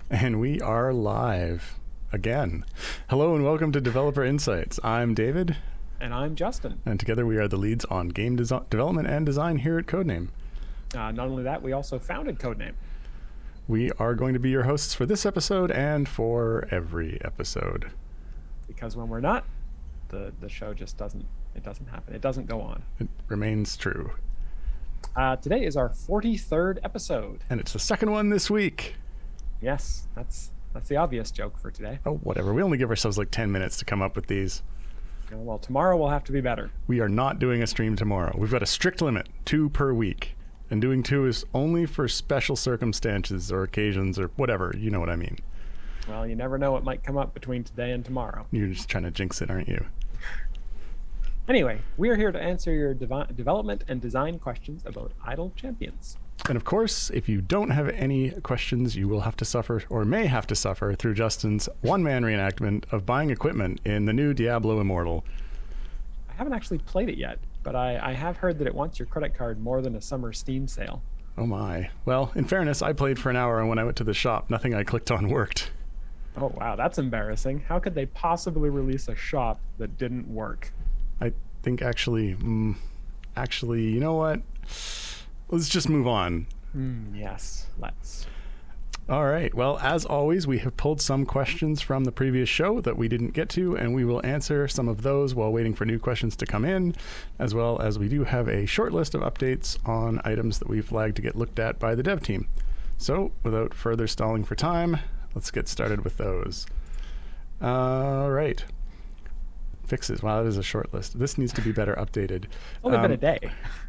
And we are live again. Hello and welcome to Developer Insights. I'm David. And I'm Justin. And together we are the leads on game development and design here at Codename. Not only that, we also founded Codename. We are going to be your hosts for this episode and for every episode. Because when we're not, the show just doesn't happen. It doesn't go on. It remains true. Today is our 43rd episode. And it's the second one this week. Yes, that's the obvious joke for today. Oh, whatever. We only give ourselves like 10 minutes to come up with these. Well, tomorrow will have to be better. We are not doing a stream tomorrow. We've got a strict limit, 2 per week. And doing 2 is only for special circumstances or occasions or whatever. You know what I mean. Well, you never know what might come up between today and tomorrow. You're just trying to jinx it, aren't you? Anyway, we are here to answer your development and design questions about idle champions. And of course, if you don't have any questions, you will have to suffer, or may have to suffer, through Justin's one-man reenactment of buying equipment in the new Diablo Immortal. I haven't actually played it yet, but I have heard that it wants your credit card more than a summer Steam sale. Oh my. Well, in fairness, I played for an hour, and when I went to the shop, nothing I clicked on worked. Oh, wow, that's embarrassing. How could they possibly release a shop that didn't work? I think actually, you know what? Let's just move on. Yes, let's. All right. Well, as always, we have pulled some questions from the previous show that we didn't get to, and we will answer some of those while waiting for new questions to come in, as well as we do have a short list of updates on items that we flagged to get looked at by the dev team. So, without further stalling for time, let's get started with those. All right. Fixes. Wow, that is a short list. This needs to be better updated. Only been a day.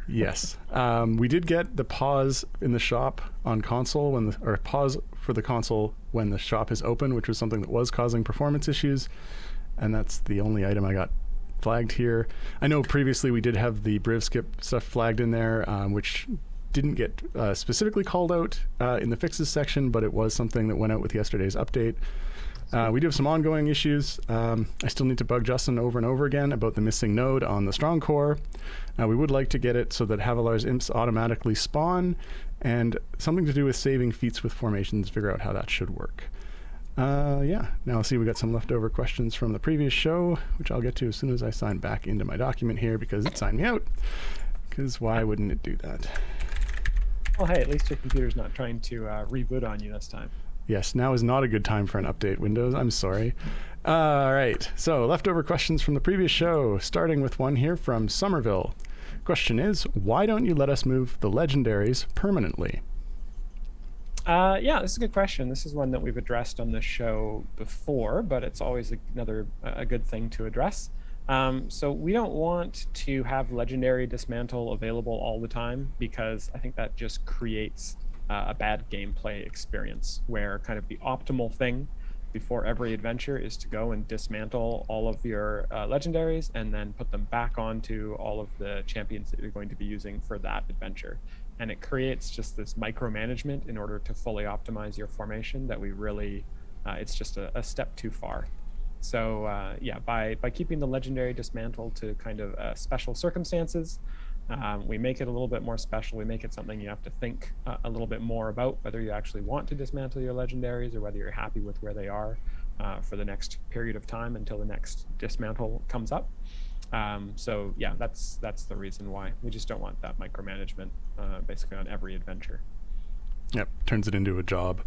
Yes. We did get the pause in the shop on console or pause for the console when the shop is open, which was something that was causing performance issues. And that's the only item I got flagged here. I know previously we did have the Briv skip stuff flagged in there, which didn't get specifically called out in the fixes section, but it was something that went out with yesterday's update. We do have some ongoing issues. I still need to bug Justin over and over again about the missing node on the strong core. We would like to get it so that Havilar's imps automatically spawn, and something to do with saving feats with formations, figure out how that should work. Yeah, now I'll see we got some leftover questions from the previous show, which I'll get to as soon as I sign back into my document here, because it signed me out. Because why wouldn't it do that? Well, hey, at least your computer's not trying to reboot on you this time. Yes, now is not a good time for an update, Windows. I'm sorry. All right, so leftover questions from the previous show, starting with one here from Somerville. Question is, why don't you let us move the legendaries permanently? Yeah, this is a good question. This is one that we've addressed on the show before, but it's always a good thing to address. So we don't want to have legendary dismantle available all the time, because I think that just creates a bad gameplay experience, where kind of the optimal thing before every adventure is to go and dismantle all of your legendaries and then put them back onto all of the champions that you're going to be using for that adventure. And it creates just this micromanagement in order to fully optimize your formation that we really, it's just a step too far. So yeah, by keeping the legendary dismantle to kind of special circumstances, we make it a little bit more special. We make it something you have to think a little bit more about, whether you actually want to dismantle your legendaries or whether you're happy with where they are for the next period of time until the next dismantle comes up. So yeah, that's the reason why. We just don't want that micromanagement basically on every adventure. Yep, turns it into a job.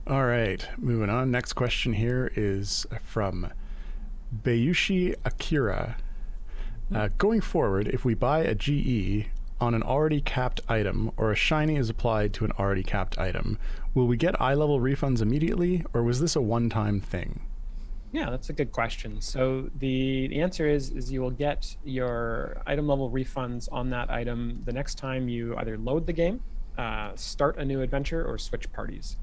All right, moving on. Next question here is from Bayushi Akira. Going forward, if we buy a GE on an already capped item, or a shiny is applied to an already capped item, will we get eye level refunds immediately, or was this a one-time thing? Yeah, that's a good question. So the answer is you will get your item level refunds on that item the next time you either load the game, start a new adventure, or switch parties.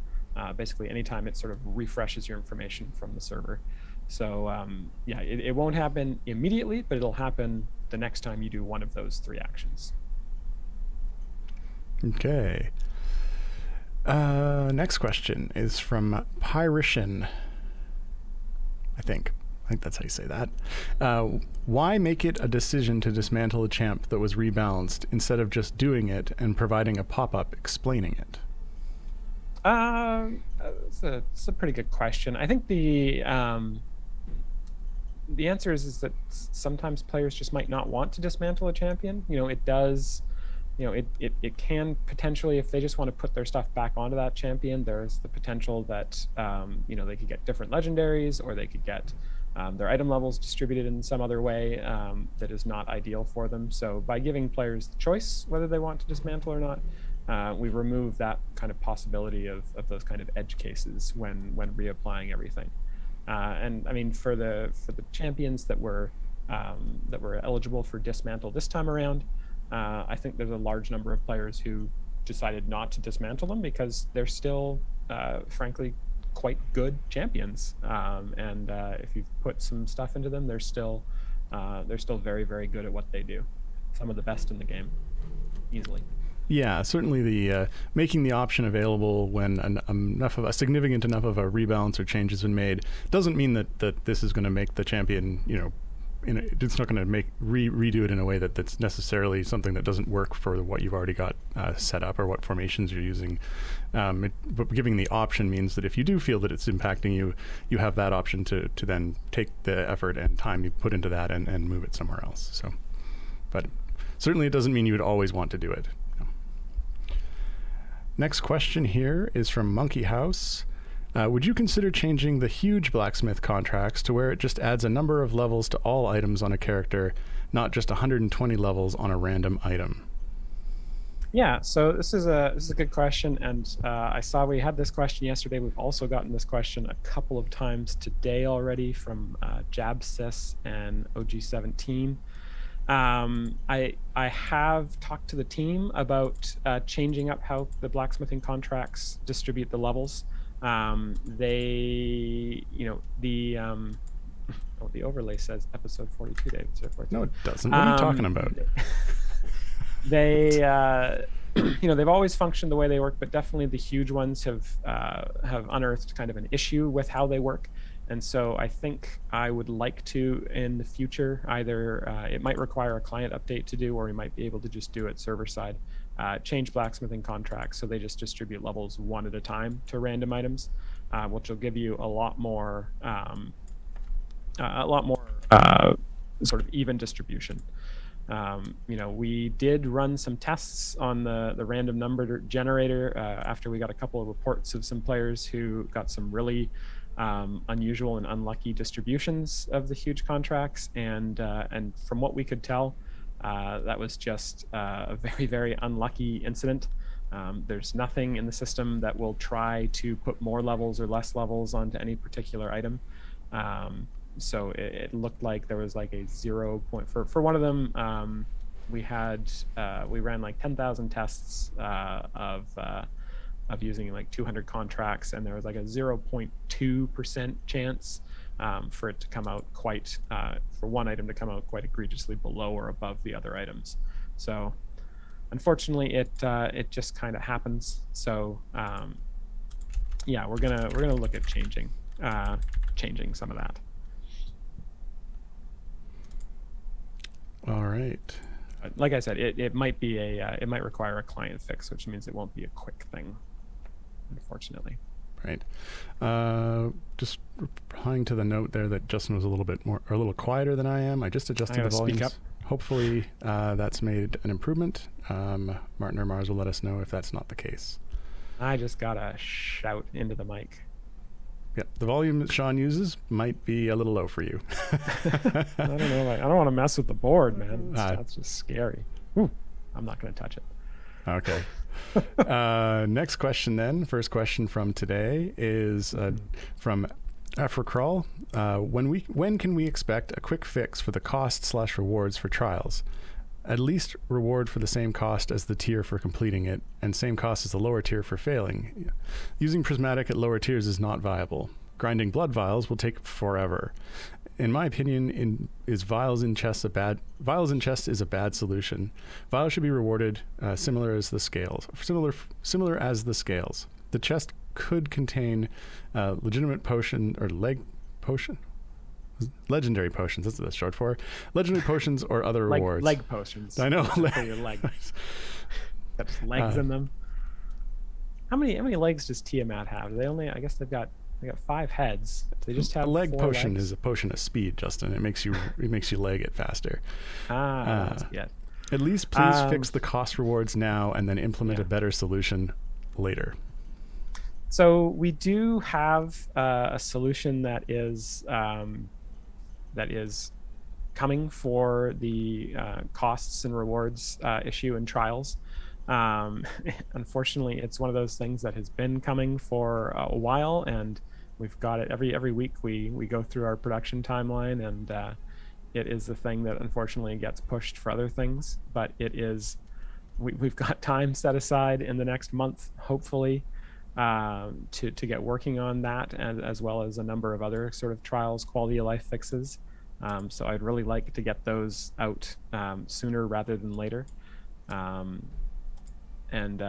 Basically, anytime it sort of refreshes your information from the server. So yeah, it won't happen immediately, but it'll happen the next time you do one of those 3 actions. Okay. Next question is from Pyrishan. I think that's how you say that. Why make it a decision to dismantle a champ that was rebalanced instead of just doing it and providing a pop-up explaining it? It's a pretty good question. I think the answer is that sometimes players just might not want to dismantle a champion. It does. It can potentially, if they just want to put their stuff back onto that champion, there's the potential that they could get different legendaries, or they could get their item levels distributed in some other way that is not ideal for them. So by giving players the choice whether they want to dismantle or not, we remove that kind of possibility of those kind of edge cases when reapplying everything. And I mean, for the champions that were eligible for dismantle this time around, I think there's a large number of players who decided not to dismantle them because they're still, frankly, quite good champions. And if you've put some stuff into them, they're still very, very good at what they do. Some of the best in the game, easily. Yeah, certainly the making the option available when a significant enough of a rebalance or change has been made doesn't mean that this is going to make the champion, it's not going to redo it in a way that's necessarily something that doesn't work for what you've already got set up or what formations you're using. But giving the option means that if you do feel that it's impacting you, you have that option to then take the effort and time you put into that and move it somewhere else. So, but certainly it doesn't mean you would always want to do it. Next question here is from Monkey House. Would you consider changing the huge Blacksmith contracts to where it just adds a number of levels to all items on a character, not just 120 levels on a random item? Yeah, so this is a good question, and I saw we had this question yesterday. We've also gotten this question a couple of times today already from Jabsys and OG17. I have talked to the team about changing up how the blacksmithing contracts distribute the levels. The overlay says episode 42, David. No, it doesn't. What are you talking about? They've always functioned the way they work, but definitely the huge ones have unearthed kind of an issue with how they work. And so I think I would like to, in the future, either it might require a client update to do, or we might be able to just do it server side, change blacksmithing contracts so they just distribute levels one at a time to random items, which will give you a lot more sort of even distribution. We did run some tests on the random number generator after we got a couple of reports of some players who got some really unusual and unlucky distributions of the huge contracts, and from what we could tell, that was just a very, very unlucky incident. There's nothing in the system that will try to put more levels or less levels onto any particular item. So it looked like there was like a 0 point for one of them. We ran like 10,000 tests of using like 200 contracts, and there was like a 0.2% chance for it to come out for one item to come out quite egregiously below or above the other items. So unfortunately it just kind of happens. So yeah, we're gonna look at changing some of that. All right. Like I said, it might be it might require a client fix, which means it won't be a quick thing, unfortunately. Right. Just replying to the note there that Justin was a little quieter than I am. I just adjusted the volumes. Speak up. Hopefully that's made an improvement. Martin or Mars will let us know if that's not the case. I just gotta shout into the mic. Yeah, the volume that Sean uses might be a little low for you. I don't know. I don't want to mess with the board, man. That's just scary. Ooh, I'm not going to touch it. Okay. Next question then. First question from today is from Afrocrawl. When can we expect a quick fix for the cost/rewards for trials? At least reward for the same cost as the tier for completing it, and same cost as the lower tier for failing. Using Prismatic at lower tiers is not viable. Grinding blood vials will take forever. In my opinion, vials in chest is a bad solution. Vials should be rewarded similar as the scales. The chest could contain legitimate potion or legendary potions, that's what that's short for. Legendary potions or other rewards. Leg potions. I know. For your legs. Got legs in them. How many legs does Tiamat have? They only, I guess they got 5 heads. They just have A leg 4 potion legs? is a potion of speed, Justin. It makes you leg it faster. That's good. At least please fix the cost rewards now and then implement Yeah. a better solution later. So we do have a solution that is coming for the costs and rewards issue in trials. Unfortunately, it's one of those things that has been coming for a while, and we've got it every week. We go through our production timeline, and it is the thing that unfortunately gets pushed for other things. But it is, we've got time set aside in the next month, hopefully, to get working on that, and as well as a number of other sort of trials, quality of life fixes. So I'd really like to get those out sooner rather than later. And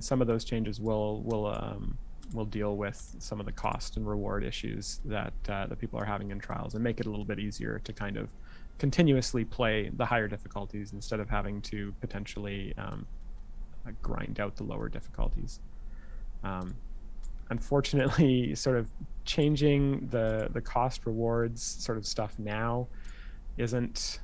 some of those changes will deal with some of the cost and reward issues that people are having in trials, and make it a little bit easier to kind of continuously play the higher difficulties instead of having to potentially grind out the lower difficulties. Unfortunately, sort of changing the cost rewards sort of stuff now isn't,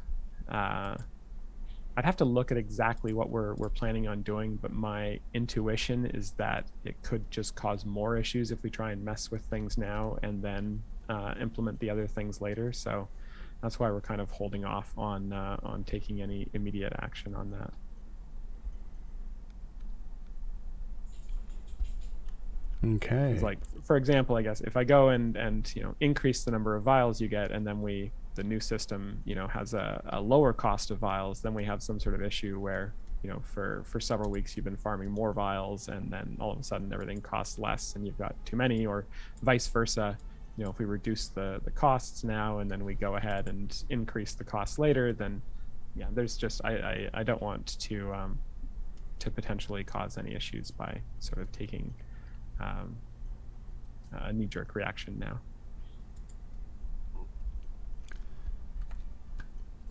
I'd have to look at exactly what we're planning on doing, but my intuition is that it could just cause more issues if we try and mess with things now and then implement the other things later. So that's why we're kind of holding off on taking any immediate action on that. Okay. Like, for example, I guess if I go and increase the number of vials you get, and then the new system has a lower cost of vials, then we have some sort of issue where for several weeks you've been farming more vials, and then all of a sudden everything costs less and you've got too many, or vice versa. If we reduce the costs now and then we go ahead and increase the costs later, then there's just I don't want to potentially cause any issues by sort of taking a knee-jerk reaction now.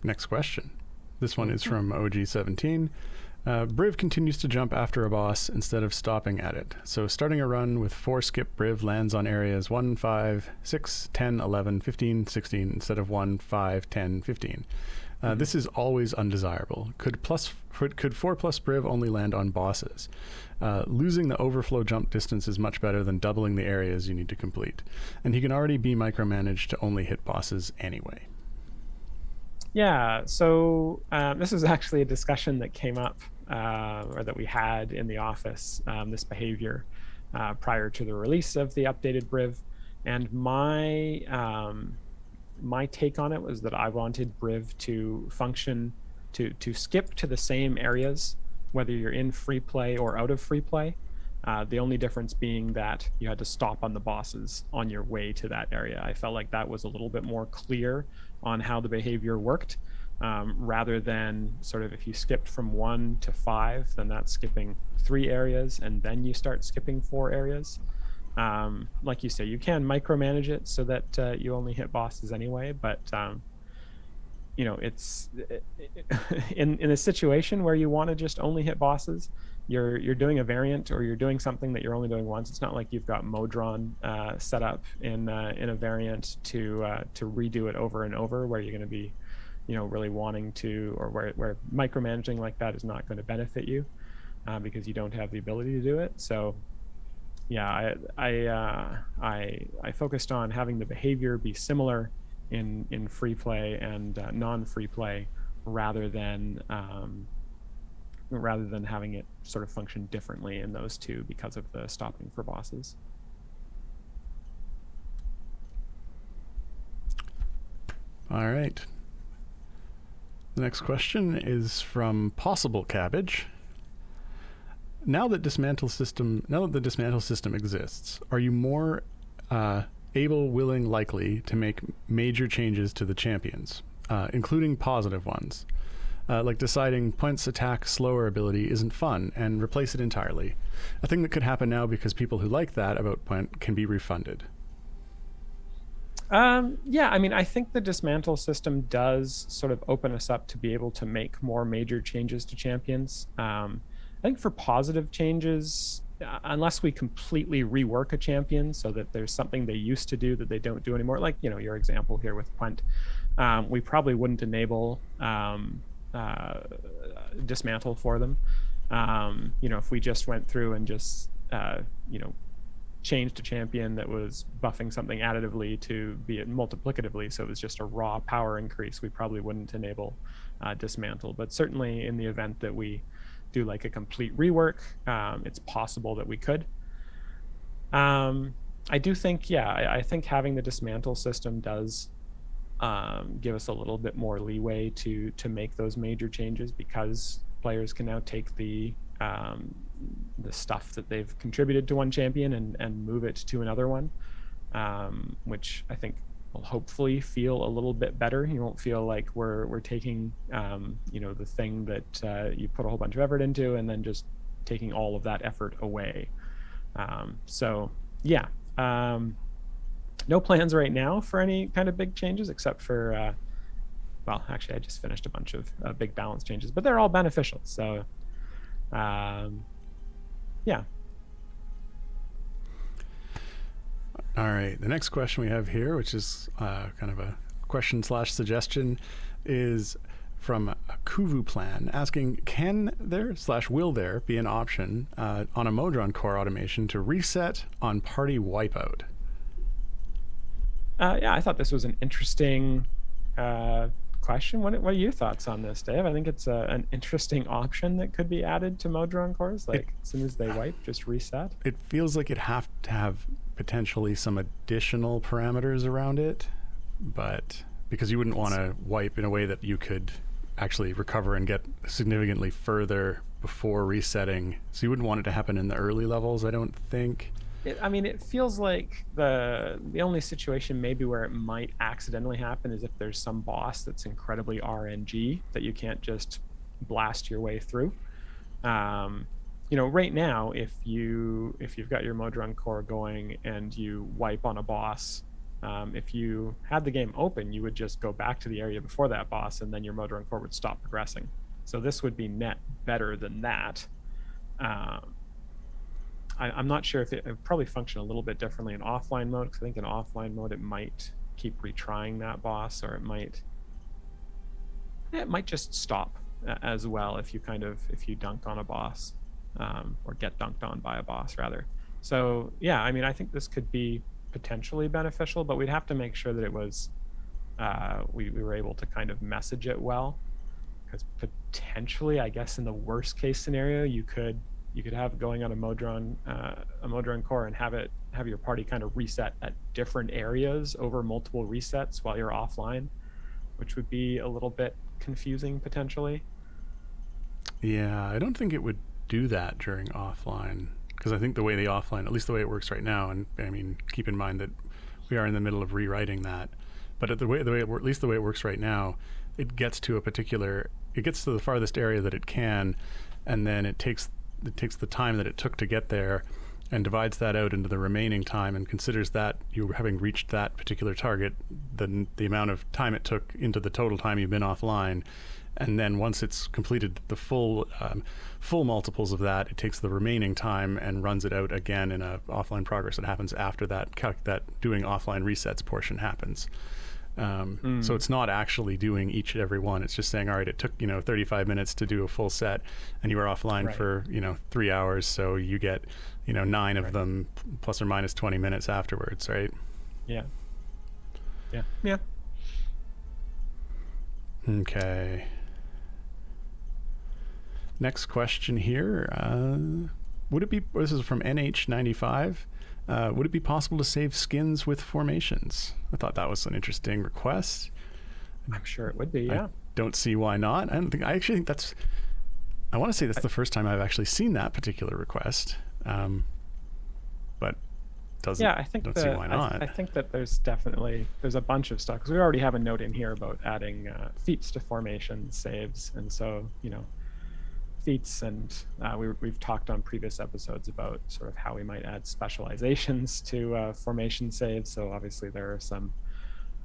Next question. This one is from OG17. Briv continues to jump after a boss instead of stopping at it. So starting a run with 4 skip Briv lands on areas 1, 5, 6, 10, 11, 15, 16 instead of 1, 5, 10, 15. This is always undesirable. Could 4+ Briv only land on bosses? Losing the overflow jump distance is much better than doubling the areas you need to complete. And he can already be micromanaged to only hit bosses anyway. Yeah, so this is actually a discussion that came up, or that we had in the office, this behavior, prior to the release of the updated Briv. And my take on it was that I wanted Briv to function, to skip to the same areas, whether you're in free play or out of free play. The only difference being that you had to stop on the bosses on your way to that area. I felt like that was a little bit more clear on how the behavior worked, rather than sort of if you skipped from 1 to 5, then that's skipping 3 areas, and then you start skipping 4 areas. Like you say, you can micromanage it so that you only hit bosses anyway, but it's in a situation where you want to just only hit bosses, you're doing a variant, or you're doing something that you're only doing once. It's not like you've got Modron set up in a variant to redo it over and over, where you're going to be really wanting to, or where micromanaging like that is not going to benefit you, because you don't have the ability to do it. So yeah, I focused on having the behavior be similar in free play and non-free play, rather than having it sort of function differently in those two because of the stopping for bosses. All right. The next question is from Possible Cabbage. Now that the Dismantle System exists, are you more able, willing, likely to make major changes to the champions, including positive ones? Like deciding Puent's attack slower ability isn't fun and replace it entirely. A thing that could happen now because people who like that about Puent can be refunded. Yeah, I mean, I think the Dismantle System does sort of open us up to be able to make more major changes to champions. I think for positive changes, unless we completely rework a champion so that there's something they used to do that they don't do anymore, like your example here with Quent, we probably wouldn't enable dismantle for them. If we just went through and just changed a champion that was buffing something additively to be it multiplicatively, so it was just a raw power increase, we probably wouldn't enable dismantle. But certainly in the event that we do like a complete rework, it's possible that we could. I do think, I think having the dismantle system does give us a little bit more leeway to make those major changes, because players can now take the stuff that they've contributed to one champion and move it to another one, which I think will hopefully feel a little bit better. You won't feel like we're taking the thing that you put a whole bunch of effort into and then just taking all of that effort away. No plans right now for any kind of big changes, except for well, actually I just finished a bunch of big balance changes, but they're all beneficial. So yeah. All right, the next question we have here, which is kind of a question / suggestion, is from a Kuvu Plan, asking, can there / will there be an option on a Modron core automation to reset on party wipeout? I thought this was an interesting question. What are your thoughts on this, Dave? I think it's an interesting option that could be added to Modron cores. Like, as soon as they wipe, just reset. It feels like it'd have to have potentially some additional parameters around it, but because you wouldn't want to wipe in a way that you could actually recover and get significantly further before resetting. So you wouldn't want it to happen in the early levels, I don't think. It feels like the only situation maybe where it might accidentally happen is if there's some boss that's incredibly RNG that you can't just blast your way through. Right now, if you've got your Modron core going and you wipe on a boss, if you had the game open, you would just go back to the area before that boss, and then your Modron core would stop progressing. So this would be net better than that. I'm not sure if it would probably function a little bit differently in offline mode, because I think in offline mode it might keep retrying that boss, or it might just stop as well if you dunk on a boss, or get dunked on by a boss rather. So yeah, I think this could be potentially beneficial, but we'd have to make sure that it was we were able to kind of message it well, because potentially, I guess in the worst case scenario, you could have going on a Modron core and have your party kind of reset at different areas over multiple resets while you're offline, which would be a little bit confusing potentially. Yeah, I don't think it would do that during offline, because I think the way the offline, at least the way it works right now, and keep in mind that we are in the middle of rewriting that, but at at least the way it works right now, it gets to the farthest area that it can, and then it takes the time that it took to get there and divides that out into the remaining time and considers that you having reached that particular target, the amount of time it took into the total time you've been offline. And then once it's completed the full multiples of that, it takes the remaining time and runs it out again in a offline progress that happens after that doing offline resets portion happens. So it's not actually doing each and every one. It's just saying, all right, it took 35 minutes to do a full set, and you were offline for 3 hours, so you get 9 of them plus or minus 20 minutes afterwards, right? Yeah. Okay. Next question here. This is from NH95. Would it be possible to save skins with formations? I thought that was an interesting request. I'm sure it would be, yeah. I don't see why not. I actually think that's the first time I've actually seen that particular request. But don't see why not. I think that there's a bunch of stuff, because we already have a note in here about adding feats to formation saves, and so feats, and we've talked on previous episodes about sort of how we might add specializations to formation saves. So obviously there are some,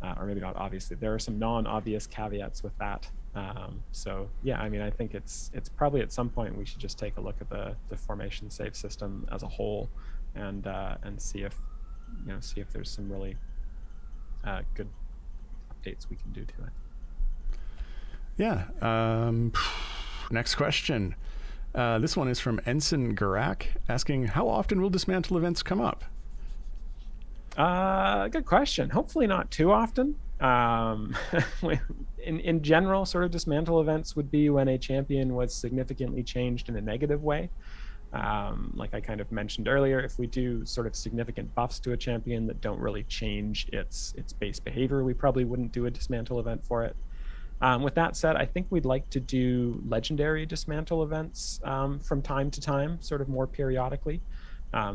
or maybe not obviously, there are some non-obvious caveats with that. So yeah, I mean, I think it's probably at some point we should just take a look at the formation save system as a whole, and see if there's some really good updates we can do to it. Yeah. Next question. This one is from Ensign Garak asking, how often will Dismantle events come up? Good question. Hopefully not too often. In general, sort of Dismantle events would be when a champion was significantly changed in a negative way. Like I kind of mentioned earlier, if we do sort of significant buffs to a champion that don't really change its base behavior, we probably wouldn't do a Dismantle event for it. With that said, I think we'd like to do legendary Dismantle events from time to time, sort of more periodically.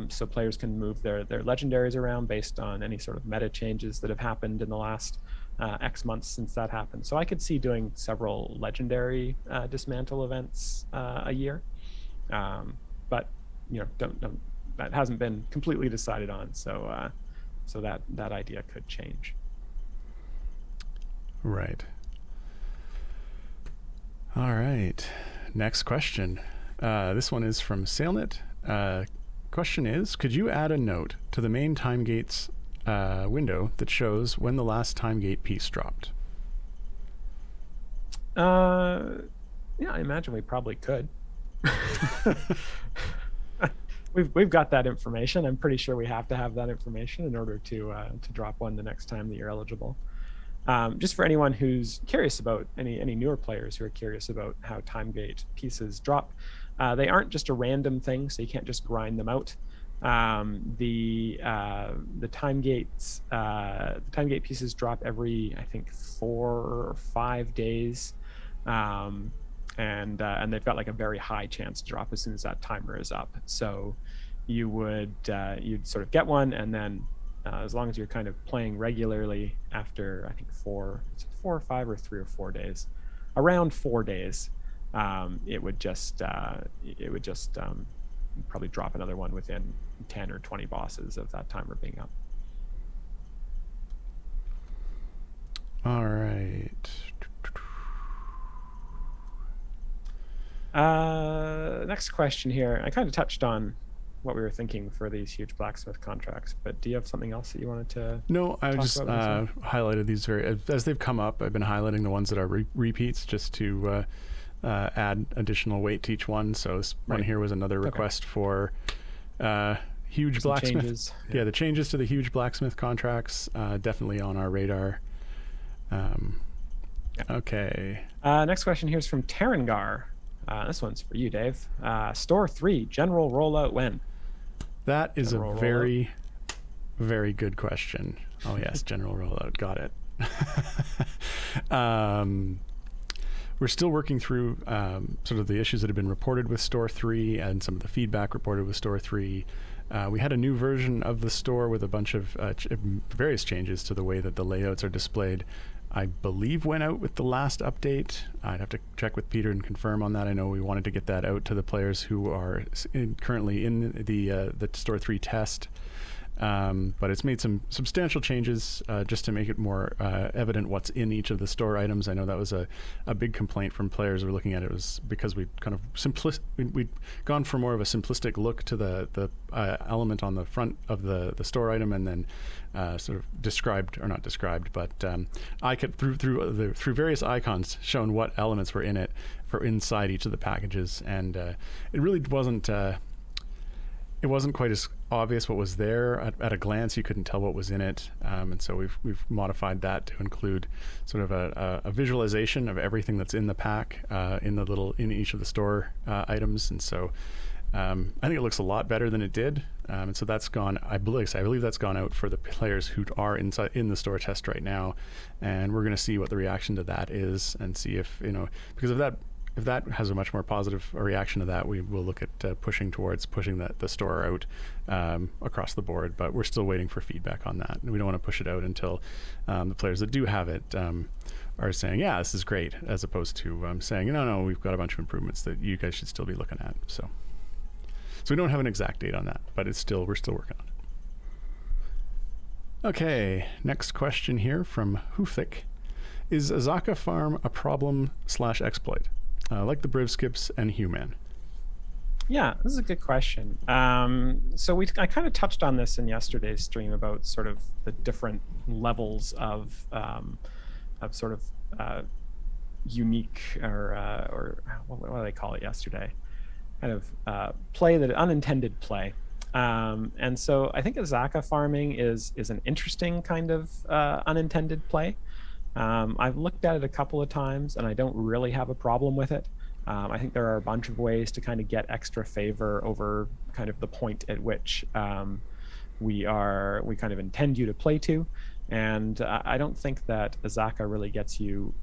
So players can move their legendaries around based on any sort of meta changes that have happened in the last X months since that happened. So I could see doing several legendary Dismantle events a year. But don't that hasn't been completely decided on. So that idea could change. Right. All right. Next question. This one is from Sailnet. Question is, could you add a note to the main time gates window that shows when the last time gate piece dropped? Yeah, I imagine we probably could. We've got that information. I'm pretty sure we have to have that information in order to drop one the next time that you're eligible. Just for anyone who's curious about any newer players who are curious about how time gate pieces drop, they aren't just a random thing, so you can't just grind them out. The time gate pieces drop every, I think, 4 or 5 days, and they've got like a very high chance to drop as soon as that timer is up. So you'd sort of get one, and then as long as you're kind of playing regularly after, I think 4 or 5 or 3 or 4 days, around 4 days, it would just probably drop another one within 10 or 20 bosses of that timer being up. All right. Next question here. I kind of touched on what we were thinking for these huge blacksmith contracts, but do you have something else that you wanted to? No, I just highlighted these as they've come up. I've been highlighting the ones that are repeats just to add additional weight to each one. So this one here was another request for huge blacksmith. Changes. Yeah, the changes to the huge blacksmith contracts definitely on our radar. Okay. Next question here is from Terengar. This one's for you, Dave. Store 3 general rollout when? That is general a very, very good question. Oh yes, general rollout. Got it. We're still working through sort of the issues that have been reported with Store 3 and some of the feedback reported with Store 3. We had a new version of the store with a bunch of various changes to the way that the layouts are displayed. I believe went out with the last update. I'd have to check with Peter and confirm on that. I know we wanted to get that out to the players who are currently in the Store 3 test. But it's made some substantial changes just to make it more evident what's in each of the store items. I know that was a big complaint from players who were looking at it, was because we'd kind of we'd gone for more of a simplistic look to the element on the front of the store item, and then sort of described, or not described, but I could through various icons shown what elements were in it for inside each of the packages, and it really wasn't. It wasn't quite as obvious what was there at a glance. You couldn't tell what was in it, and so we've modified that to include sort of a visualization of everything that's in the pack in each of the store items. And so I think it looks a lot better than it did. And so that's gone. I believe that's gone out for the players who are inside in the store test right now, and we're going to see what the reaction to that is, and see if because of that. If that has a much more positive reaction to that, we will look at pushing the store out across the board. But we're still waiting for feedback on that. And we don't want to push it out until the players that do have it are saying, yeah, this is great, as opposed to saying, no, we've got a bunch of improvements that you guys should still be looking at. So we don't have an exact date on that, but we're still working on it. Okay, next question here from Hufik Is Zaka Farm a problem/exploit, like the Brivskips and Human? Yeah, this is a good question. So I kind of touched on this in yesterday's stream about sort of the different levels of sort of unique or what do they call it yesterday? Kind of play, that unintended play. And so I think Zaka farming is an interesting kind of unintended play. I've looked at it a couple of times and I don't really have a problem with it. I think there are a bunch of ways to kind of get extra favor over kind of the point at which we kind of intend you to play to. And I don't think that Zaka really gets you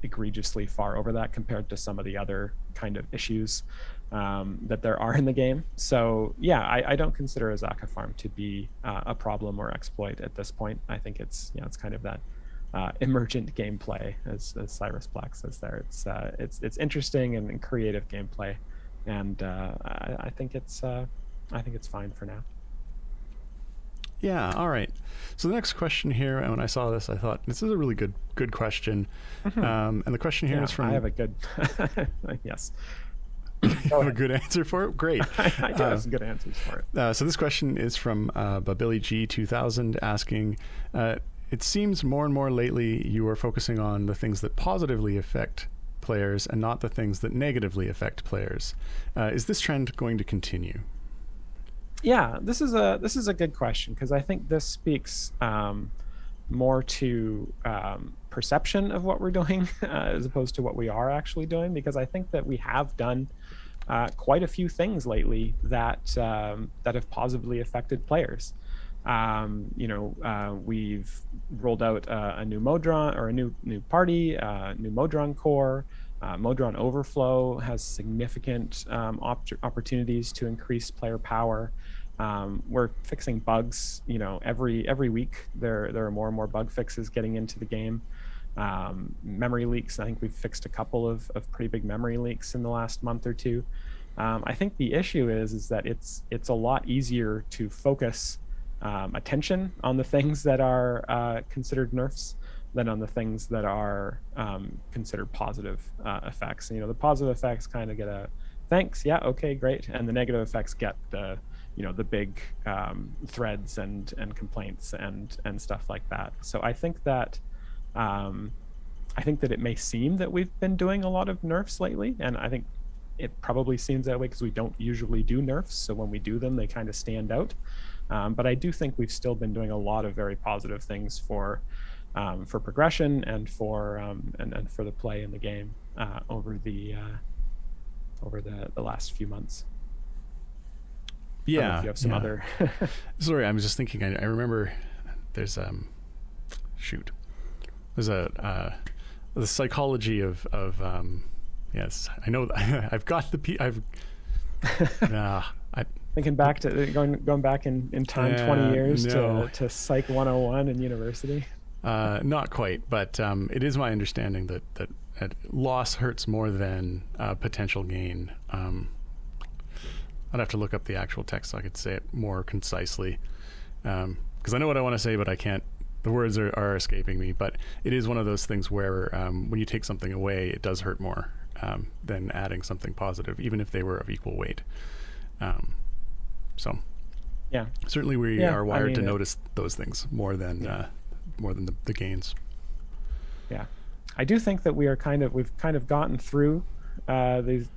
egregiously far over that compared to some of the other kind of issues that there are in the game. So yeah, I don't consider a Zaka farm to be a problem or exploit at this point. I think it's kind of that emergent gameplay, as Cyrus Black says there. It's interesting and creative gameplay, and I think it's fine for now. Yeah, all right. So the next question here, and when I saw this, I thought this is a really good question. And the question here is from... I have a good... yes. You have a good answer for it? Great. I do have some good answers for it. So this question is from Billy G 2000 asking, it seems more and more lately you are focusing on the things that positively affect players and not the things that negatively affect players. Is this trend going to continue? Yeah, this is a good question, because I think this speaks more to perception of what we're doing as opposed to what we are actually doing, because I think that we have done quite a few things lately that have positively affected players. We've rolled out a new Modron, or a new party, new Modron core. Modron Overflow has significant opportunities to increase player power. We're fixing bugs. Every week there are more and more bug fixes getting into the game. Memory leaks. I think we've fixed a couple of pretty big memory leaks in the last month or two. I think the issue is that it's a lot easier to focus attention on the things that are considered nerfs than on the things that are considered positive effects. The positive effects kind of get a thanks, yeah, okay, great, and the negative effects get the big threads and complaints and stuff like that. So I think that it may seem that we've been doing a lot of nerfs lately, and I think it probably seems that way because we don't usually do nerfs. So when we do them, they kind of stand out. But I do think we've still been doing a lot of very positive things for progression and for the play in the game over the last few months. Yeah, if you have some other. Sorry, I was just thinking. I remember there's there's the psychology of yes, I know. I've got the Thinking back to going back in time 20 years to Psych 101 in university. Not quite, but it is my understanding that loss hurts more than potential gain. I'd have to look up the actual text so I could say it more concisely, because I know what I want to say, but I can't. The words are escaping me. But it is one of those things where when you take something away, it does hurt more than adding something positive, even if they were of equal weight. So yeah, certainly we are wired to notice those things more than the gains. Yeah, I do think that we've kind of gotten through the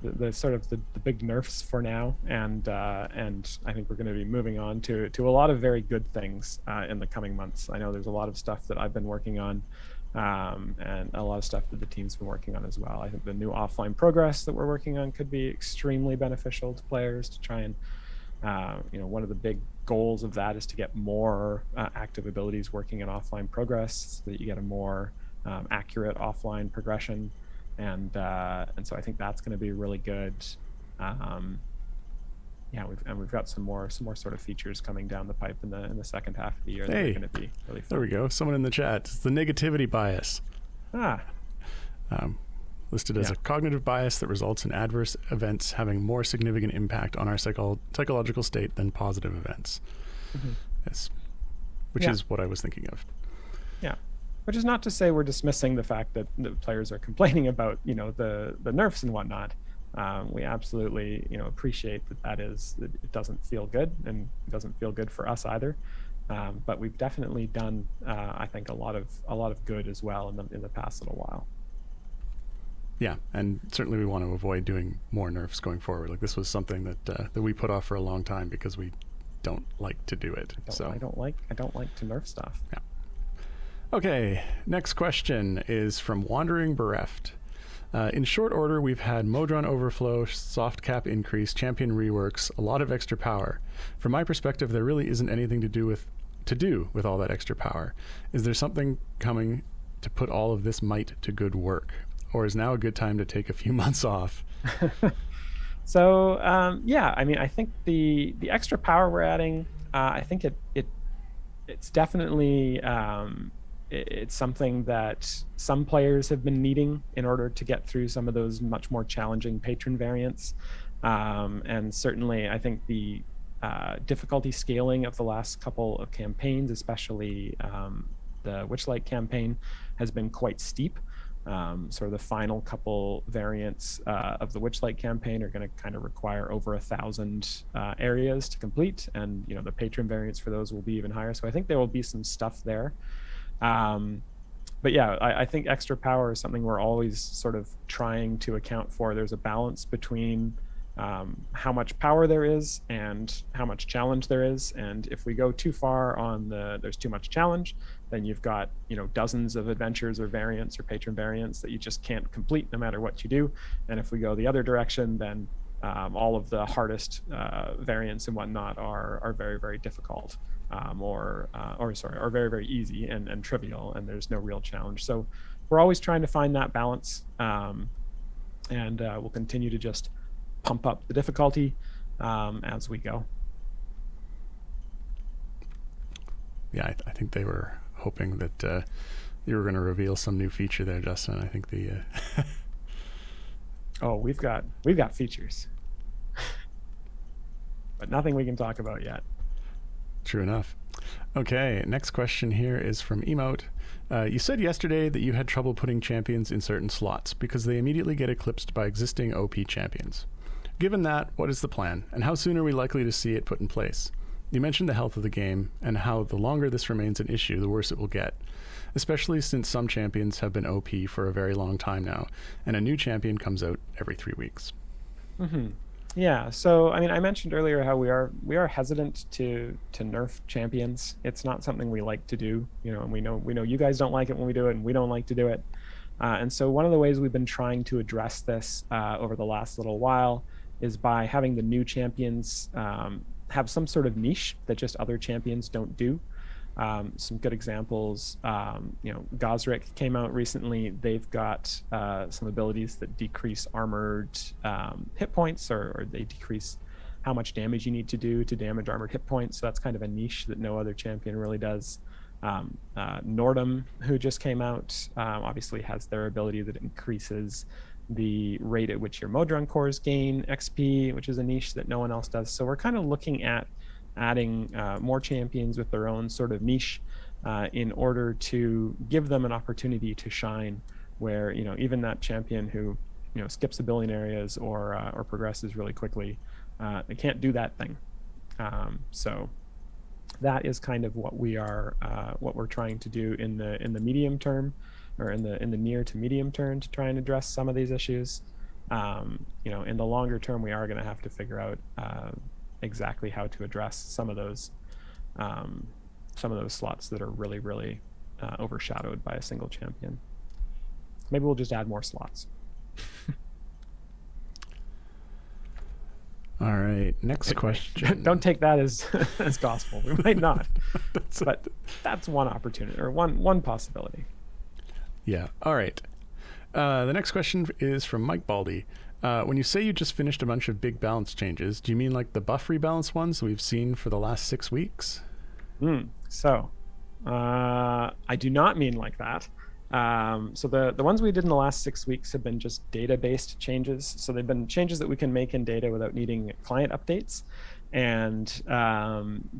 big nerfs for now, and I think we're going to be moving on to a lot of very good things in the coming months. I know there's a lot of stuff that I've been working on, and a lot of stuff that the team's been working on as well. I think the new offline progress that we're working on could be extremely beneficial to players to try and one of the big goals of that is to get more active abilities working in offline progress so that you get a more accurate offline progression, and so I think that's going to be really good. We've got some more sort of features coming down the pipe in the second half of the year that are going to be really fun. There we go. Someone in the chat. It's the negativity bias. Listed as a cognitive bias that results in adverse events having more significant impact on our psychological state than positive events. Mm-hmm. Yes, which is what I was thinking of. Yeah. Which is not to say we're dismissing the fact that the players are complaining about, the nerfs and whatnot. We absolutely, appreciate that it doesn't feel good, and it doesn't feel good for us either. But we've definitely done, I think, a lot of good as well in the past little while. Yeah, and certainly we want to avoid doing more nerfs going forward. Like, this was something that we put off for a long time because we don't like to do it. I don't like to nerf stuff. Yeah. Okay, next question is from Wandering Bereft. In short order, we've had Modron overflow, soft cap increase, champion reworks, a lot of extra power. From my perspective, there really isn't anything to do with all that extra power. Is there something coming to put all of this might to good work? Or is now a good time to take a few months off? So yeah, I mean, I think the extra power we're adding, I think it's definitely it's something that some players have been needing in order to get through some of those much more challenging patron variants. And certainly, I think the difficulty scaling of the last couple of campaigns, especially the Witchlight campaign, has been quite steep. Sort of the final couple variants of the Witchlight campaign are going to kind of require over 1,000 areas to complete, and the patron variants for those will be even higher. So I think there will be some stuff there. But yeah, I think extra power is something we're always sort of trying to account for. There's a balance between how much power there is and how much challenge there is. And if we go too far on there's too much challenge, then you've got dozens of adventures or variants or patron variants that you just can't complete no matter what you do. And if we go the other direction, then all of the hardest variants and whatnot are very, very difficult, or very, very easy and trivial, and there's no real challenge. So we're always trying to find that balance, and we'll continue to just pump up the difficulty as we go. Yeah, I think they were hoping that you were going to reveal some new feature there, Justin. I think the oh, we've got features, but nothing we can talk about yet. True enough. Okay, next question here is from Emote. You said yesterday that you had trouble putting champions in certain slots because they immediately get eclipsed by existing OP champions. Given that, what is the plan, and how soon are we likely to see it put in place? You mentioned the health of the game, and how the longer this remains an issue, the worse it will get, especially since some champions have been OP for a very long time now, and a new champion comes out every 3 weeks. Mm-hmm. Yeah, so I mean, I mentioned earlier how we are hesitant to nerf champions. It's not something we like to do, and we know you guys don't like it when we do it, and we don't like to do it. And so one of the ways we've been trying to address this over the last little while is by having the new champions have some sort of niche that just other champions don't do. Some good examples, Gosrick came out recently. They've got some abilities that decrease armored hit points, or they decrease how much damage you need to do to damage armored hit points. So that's kind of a niche that no other champion really does. Nordum, who just came out, obviously has their ability that increases the rate at which your Modron cores gain XP, which is a niche that no one else does. So we're kind of looking at adding more champions with their own sort of niche in order to give them an opportunity to shine, where even that champion who skips a billion areas or progresses really quickly, they can't do that thing. So that is kind of what we're trying to do in the medium term, or in the near to medium term, to try and address some of these issues. In the longer term, we are going to have to figure out exactly how to address some of those slots that are really, really overshadowed by a single champion. Maybe we'll just add more slots. All right, next question. Don't take that as gospel. We might not, but that's one opportunity, or one possibility. Yeah. All right. The next question is from Mike Baldy. When you say you just finished a bunch of big balance changes, do you mean like the buff rebalance ones we've seen for the last 6 weeks? So I do not mean like that. So the ones we did in the last 6 weeks have been just data-based changes. So they've been changes that we can make in data without needing client updates. And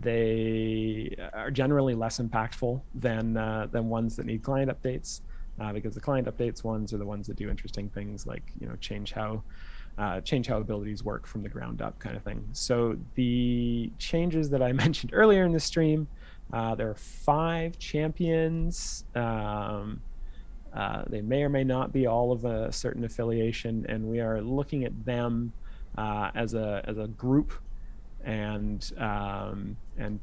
they are generally less impactful than ones that need client updates, because the client updates ones are the ones that do interesting things like, change how abilities work from the ground up kind of thing. So the changes that I mentioned earlier in the stream, there are 5 champions. They may or may not be all of a certain affiliation, and we are looking at them as a group, and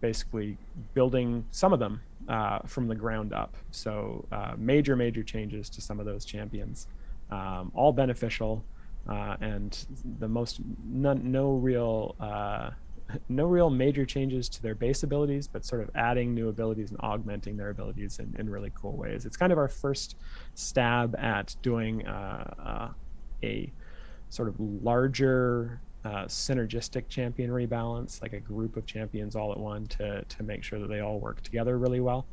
basically building some of them from the ground up. So major changes to some of those champions, all beneficial, and no real major changes to their base abilities, but sort of adding new abilities and augmenting their abilities in really cool ways. It's kind of our first stab at doing a sort of larger synergistic champion rebalance, like a group of champions all at one, to make sure that they all work together really well.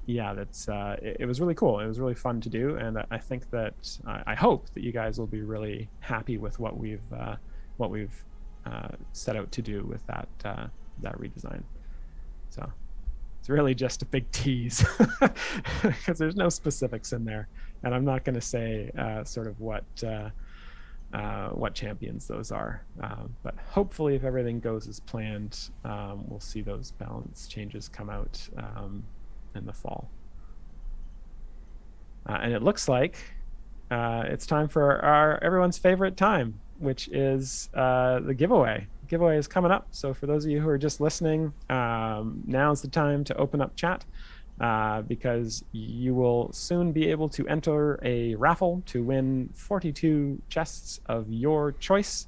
Yeah, it was really cool. It was really fun to do, and I think that I hope that you guys will be really happy with what we've set out to do with that redesign. So it's really just a big tease, because there's no specifics in there, and I'm not going to say sort of what champions those are. But hopefully, if everything goes as planned, we'll see those balance changes come out in the fall. And it looks like it's time for everyone's favorite time, which is the giveaway. The giveaway is coming up. So for those of you who are just listening, now's the time to open up chat, because you will soon be able to enter a raffle to win 42 chests of your choice.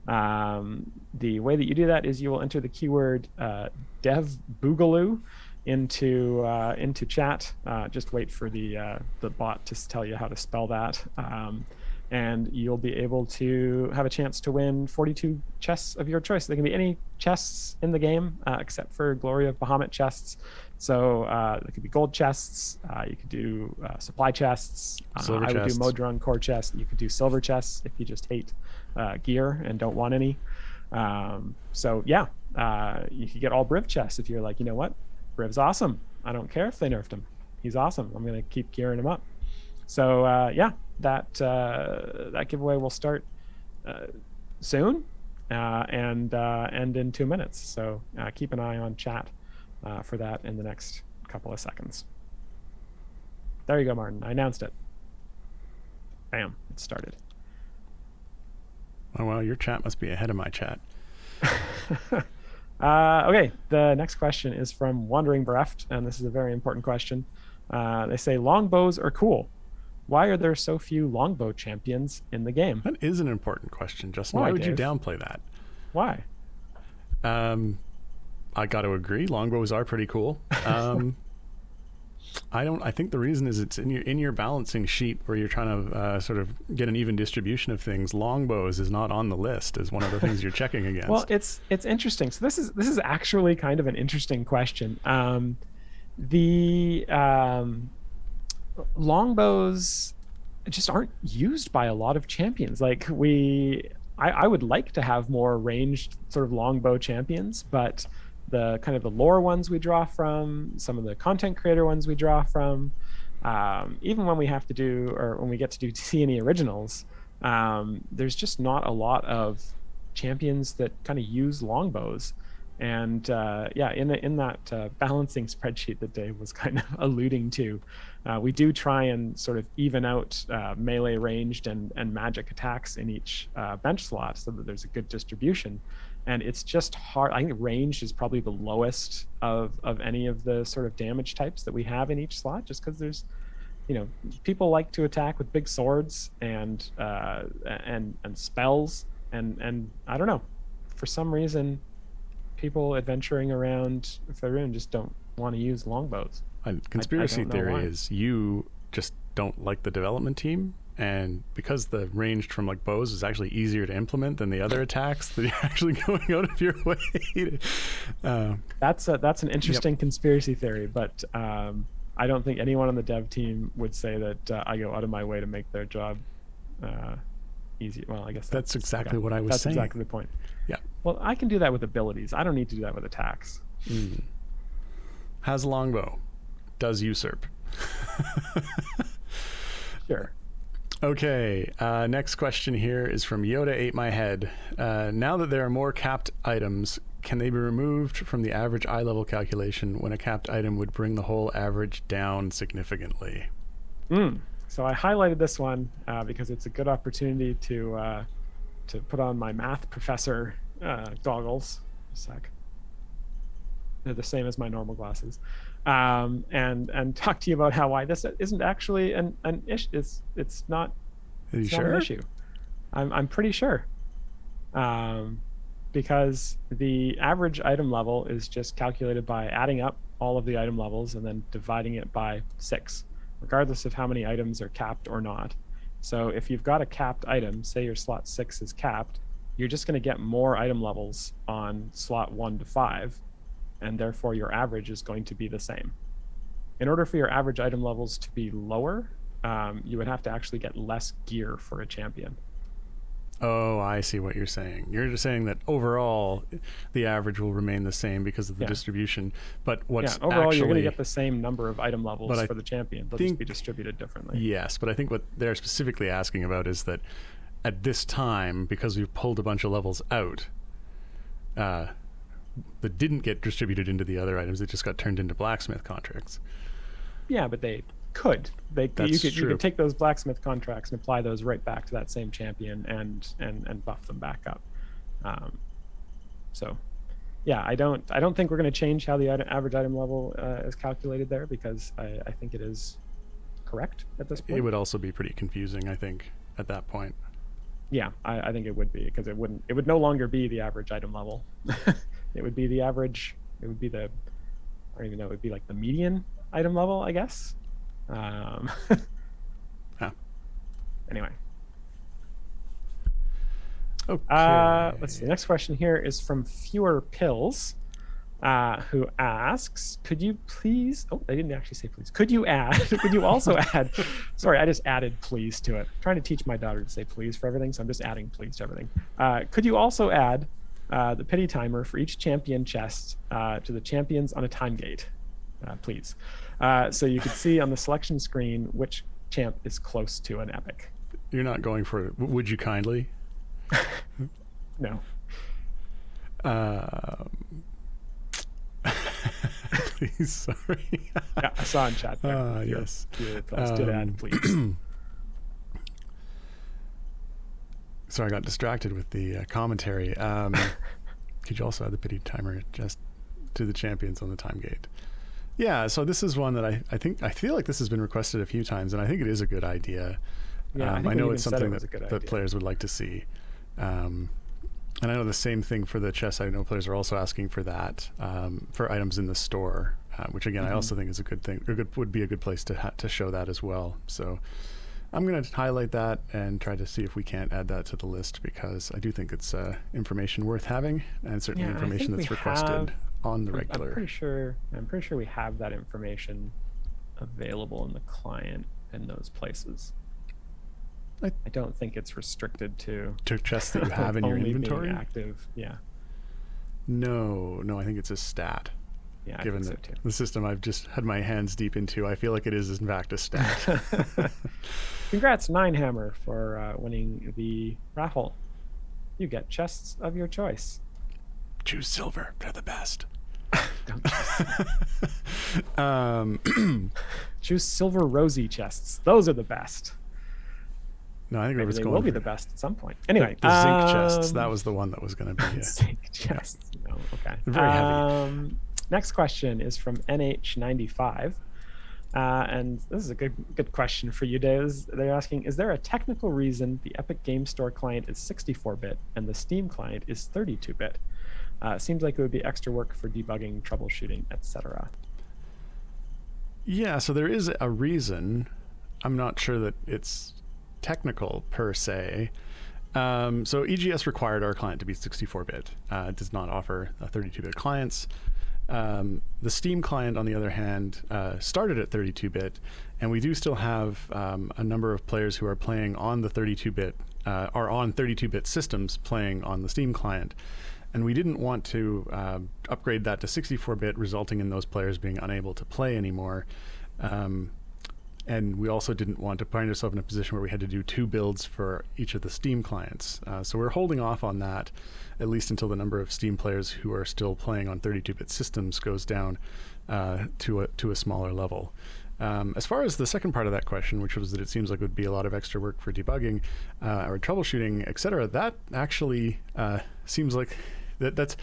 The way that you do that is you will enter the keyword Dev Boogaloo into chat. Just wait for the bot to tell you how to spell that, and you'll be able to have a chance to win 42 chests of your choice. There can be any chests in the game except for Glory of Bahamut chests. So there could be gold chests. You could do supply chests. I would do Modron core chests. You could do silver chests if you just hate gear and don't want any. So yeah, you could get all Briv chests if you're like, you know what, Briv's awesome. I don't care if they nerfed him. He's awesome. I'm going to keep gearing him up. So yeah, that giveaway will start soon and end in 2 minutes. So keep an eye on chat for that in the next couple of seconds. There you go, Martin. I announced it. Bam, it started. Oh, well, your chat must be ahead of my chat. Okay, the next question is from Wandering Bereft, and this is a very important question. They say, longbows are cool. Why are there so few longbow champions in the game? That is an important question, Justin. Why would you downplay that? Why? I got to agree. Longbows are pretty cool. I think the reason is it's in your balancing sheet where you're trying to sort of get an even distribution of things. Longbows is not on the list as one of the things you're checking against. Well, it's interesting. So this is actually kind of an interesting question. The longbows just aren't used by a lot of champions. Like I would like to have more ranged sort of longbow champions, but the kind of the lore ones we draw from, some of the content creator ones we draw from, even when we have to do, or when we get to do C&E originals, there's just not a lot of champions that kind of use longbows. And yeah, in that balancing spreadsheet that Dave was kind of alluding to, we do try and sort of even out melee ranged and magic attacks in each bench slot so that there's a good distribution. And it's just hard. I think ranged is probably the lowest of any of the sort of damage types that we have in each slot, just because there's, people like to attack with big swords and spells, and I don't know, for some reason, people adventuring around Faerun just don't want to use longbows. Conspiracy theory is you just don't like the development team, and because the ranged from like bows is actually easier to implement than the other attacks, that you're actually going out of your way. That's an interesting conspiracy theory, but I don't think anyone on the dev team would say that I go out of my way to make their job easy. Well, I guess that's exactly what I was that's saying. That's exactly the point. Yeah. Well, I can do that with abilities. I don't need to do that with attacks. Has longbow. Does usurp. Sure. Okay, next question here is from Yoda Ate My Head. Now that there are more capped items, can they be removed from the average eye level calculation when a capped item would bring the whole average down significantly? So I highlighted this one because it's a good opportunity to put on my math professor goggles. A sec. They're the same as my normal glasses. And talk to you about why this isn't actually an issue. It's not. Are you sure? Not an issue. I'm pretty sure. Because the average item level is just calculated by adding up all of the item levels and then dividing it by 6, regardless of how many items are capped or not. So if you've got a capped item, say your slot 6 is capped, you're just going to get more item levels on slot 1 to 5, and therefore your average is going to be the same. In order for your average item levels to be lower, you would have to actually get less gear for a champion. Oh, I see what you're saying. You're just saying that overall, the average will remain the same because of the distribution. But what's overall, actually, you're going to get the same number of item levels for the champion. They'll just be distributed differently. Yes, but I think what they're specifically asking about is that at this time, because we've pulled a bunch of levels out, that didn't get distributed into the other items, they just got turned into blacksmith contracts. Yeah, but they could. You could take those blacksmith contracts and apply those right back to that same champion and buff them back up. So yeah, I don't think we're going to change how the average item level is calculated there, because I think it is correct at this point. It would also be pretty confusing, I think, at that point. Yeah, I think it would be, because it would no longer be the average item level. It would be the average. It would be I don't even know. It would be like the median item level, I guess. Anyway. Okay. Let's see. The next question here is from Fewer Pills, who asks, could you please, they didn't actually say please. Could you also add, sorry, I just added please to it. I'm trying to teach my daughter to say please for everything, so I'm just adding please to everything. Could you also add the pity timer for each champion chest to the champions on a time gate, please? So you can see on the selection screen which champ is close to an epic. You're not going for would you kindly? No. Please, sorry. Yeah, I saw in chat there. Yes. Did add, please. Sorry, I got distracted with the commentary. Could you also add the pity timer just to the champions on the time gate? Yeah, so this is one that I feel like this has been requested a few times, and I think it is a good idea. Yeah, I know it's something that players would like to see. And I know the same thing for the chest. I know players are also asking for that for items in the store, which again I also think is a good thing. Would be a good place to show that as well. So I'm going to highlight that and try to see if we can't add that to the list, because I do think it's information worth having, and certainly information that's requested on the regular. I'm pretty sure we have that information available in the client in those places. I don't think it's restricted to chests that you have in your inventory. Being active, yeah. No, I think it's a stat. Yeah, given that the system I've just had my hands deep into, I feel like it is in fact a stat. Congrats, Ninehammer, for winning the raffle. You get chests of your choice. Choose silver; they're the best. Don't choose silver rosy chests. Those are the best. No, I think maybe they will be the best at some point. Anyway, the zinc chests. That was the one that was going to be zinc chests. No, okay. Very heavy. Next question is from NH95, and this is a good question for you, Dave. They're asking: is there a technical reason the Epic Game Store client is 64-bit and the Steam client is 32-bit? Seems like it would be extra work for debugging, troubleshooting, etc. Yeah, so there is a reason. I'm not sure that it's technical per se. So EGS required our client to be 64-bit. It does not offer 32-bit clients. The Steam client, on the other hand, started at 32-bit, and we do still have a number of players who are playing on the 32-bit, are on 32-bit systems playing on the Steam client. And we didn't want to upgrade that to 64-bit, resulting in those players being unable to play anymore. And we also didn't want to find ourselves in a position where we had to do 2 builds for each of the Steam clients. So we're holding off on that, at least until the number of Steam players who are still playing on 32-bit systems goes down to a smaller level. As far as the second part of that question, which was that it seems like it would be a lot of extra work for debugging or troubleshooting, etc., that actually seems like that's,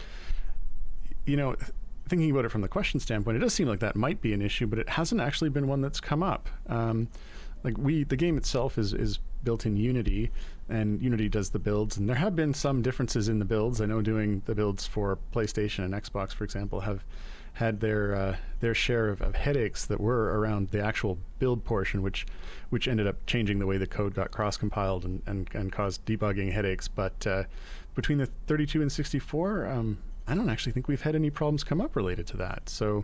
thinking about it from the question standpoint, it does seem like that might be an issue, but it hasn't actually been one that's come up. The game itself is built in Unity, and Unity does the builds, and there have been some differences in the builds. I know doing the builds for PlayStation and Xbox, for example, have had their share of headaches that were around the actual build portion, which ended up changing the way the code got cross-compiled and caused debugging headaches. But between the 32 and 64, I don't actually think we've had any problems come up related to that. So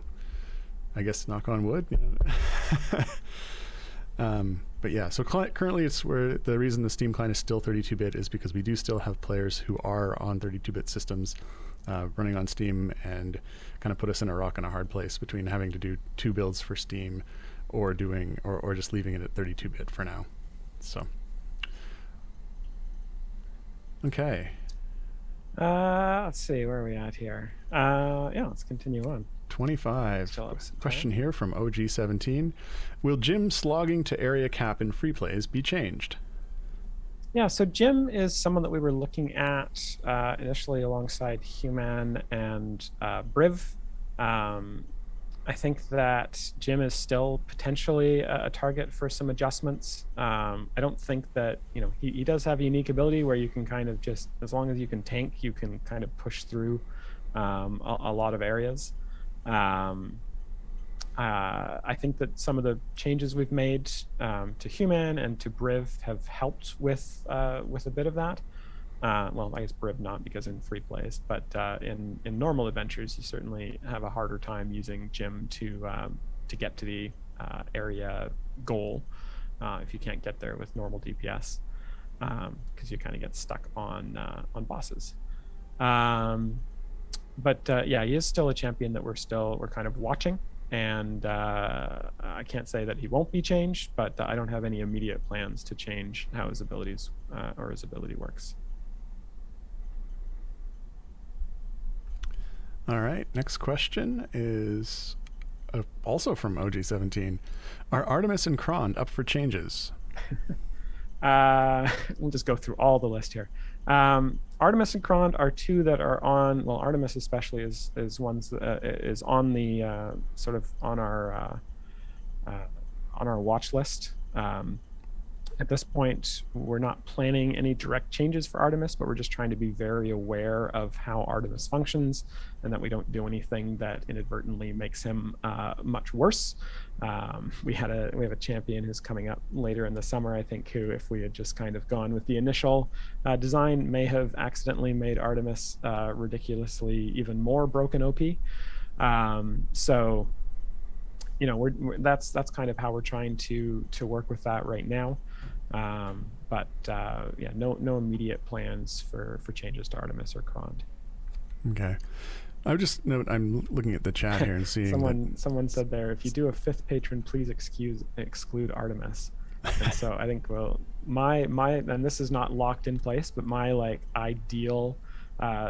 I guess knock on wood. But yeah, so currently it's where the reason the Steam client is still 32-bit is because we do still have players who are on 32-bit systems running on Steam, and kind of put us in a rock and a hard place between having to do 2 builds for Steam or just leaving it at 32-bit for now. So okay. Let's see, where are we at here? Let's continue on. 25. Question here from OG17. Will Gym slogging to area cap in free plays be changed? Yeah, so Jim is someone that we were looking at initially alongside Human and Briv. I think that Jim is still potentially a target for some adjustments. I don't think that, he does have a unique ability where you can kind of just, as long as you can tank, you can kind of push through a lot of areas. I think that some of the changes we've made to Human and to Briv have helped with a bit of that. Well, I guess Briv not, because in free plays, but in normal adventures, you certainly have a harder time using Jim to get to the area goal if you can't get there with normal DPS, because you kind of get stuck on bosses. But he is still a champion that we're kind of watching, and I can't say that he won't be changed, but I don't have any immediate plans to change how his abilities or his ability works. All right, next question is also from OG17. Are Artemis and Krond up for changes? We'll just go through all the list here. Artemis and Krond are 2 that are on, well, Artemis especially is ones that is on the sort of on our watch list. At this point, we're not planning any direct changes for Artemis, but we're just trying to be very aware of how Artemis functions, and that we don't do anything that inadvertently makes him much worse. We have a champion who's coming up later in the summer, I think, who, if we had just kind of gone with the initial design, may have accidentally made Artemis ridiculously even more broken OP. So, that's kind of how we're trying to work with that right now. No immediate plans for changes to Artemis or Krond. Okay. I just note, I'm looking at the chat here and seeing someone said there, if you do a 5th patron, please exclude Artemis. And so I think, well, my and this is not locked in place, but my ideal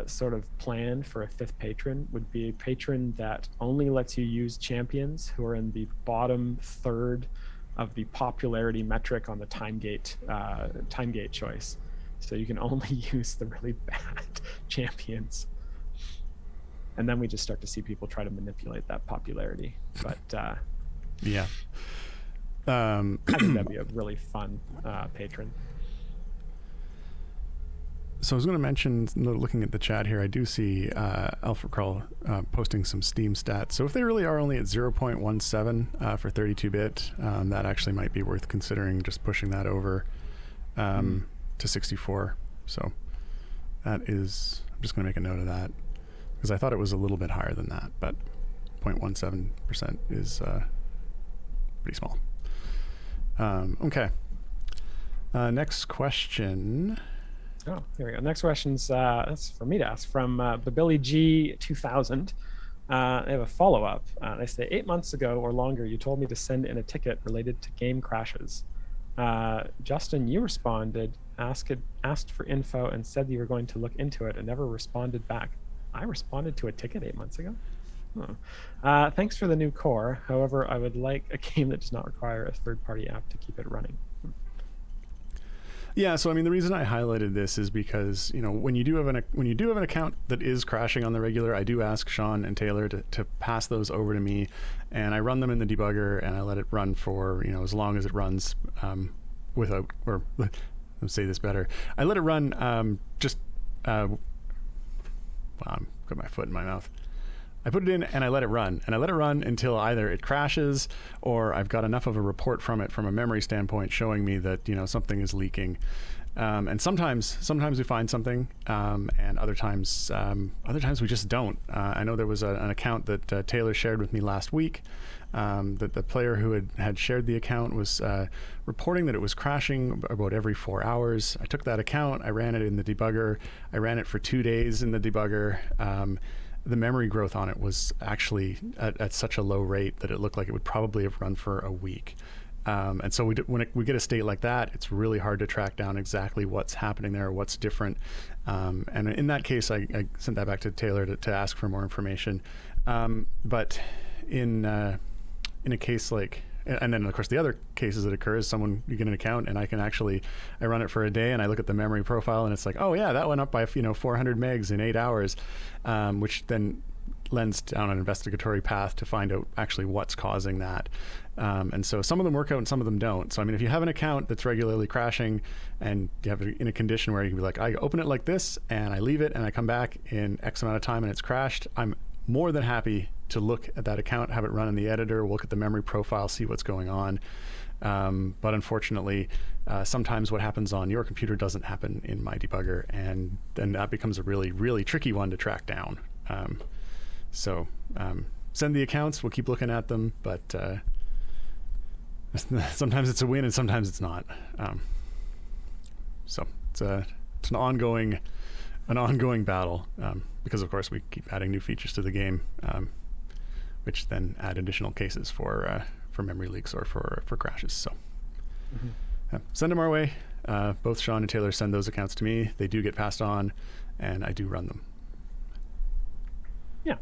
sort of plan for a 5th patron would be a patron that only lets you use champions who are in the bottom third of the popularity metric on the time gate choice. So you can only use the really bad champions, and then we just start to see people try to manipulate that popularity. But yeah, I think that'd be a really fun patron. So I was going to mention, looking at the chat here, I do see Alpha Crawl posting some Steam stats. So if they really are only at 0.17 for 32-bit, that actually might be worth considering, just pushing that over to 64. So that is, I'm just going to make a note of that, because I thought it was a little bit higher than that. But 0.17% is pretty small. Okay. Next question. Oh, here we go. Next question's that's for me to ask from Babili G 2000. They have a follow-up. They say 8 months ago or longer, you told me to send in a ticket related to game crashes. Justin, you responded, asked for info, and said you were going to look into it, and never responded back. I responded to a ticket 8 months ago. Thanks for the new core. However, I would like a game that does not require a third-party app to keep it running. Yeah, so I mean, the reason I highlighted this is because, you know, when you do have an account that is crashing on the regular, I do ask Sean and Taylor to pass those over to me, and I run them in the debugger, and I let it run for, you know, as long as it runs without, or let's say this better, I let it run wow, I've got my foot in my mouth. I put it in and I let it run, until either it crashes or I've got enough of a report from it from a memory standpoint showing me that, you know, something is leaking. And sometimes we find something, and other times we just don't. I know there was an account that Taylor shared with me last week, that the player who had shared the account was reporting that it was crashing about every 4 hours. I took that account, I ran it in the debugger, I ran it for 2 days in the debugger. The memory growth on it was actually at such a low rate that it looked like it would probably have run for a week. And so when we get a state like that, it's really hard to track down exactly what's happening there, what's different. And in that case, I sent that back to Taylor to ask for more information. But in a case like, and then of course the other cases that occur is you get an account and I run it for a day and I look at the memory profile and it's like, oh yeah, that went up by 400 megs in 8 hours, which then lends down an investigatory path to find out actually what's causing that. And so some of them work out and some of them don't. So I mean, if you have an account that's regularly crashing and you have it in a condition where you can be like, I open it like this and I leave it and I come back in X amount of time and it's crashed, I'm more than happy to look at that account, have it run in the editor, look at the memory profile, see what's going on. But unfortunately, sometimes what happens on your computer doesn't happen in my debugger, and then that becomes a really, really tricky one to track down. So send the accounts, we'll keep looking at them, but sometimes it's a win and sometimes it's not. So it's an ongoing battle, because of course we keep adding new features to the game, which then add additional cases for memory leaks or for crashes. So send them our way. Both Sean and Taylor send those accounts to me. They do get passed on, and I do run them. Yeah.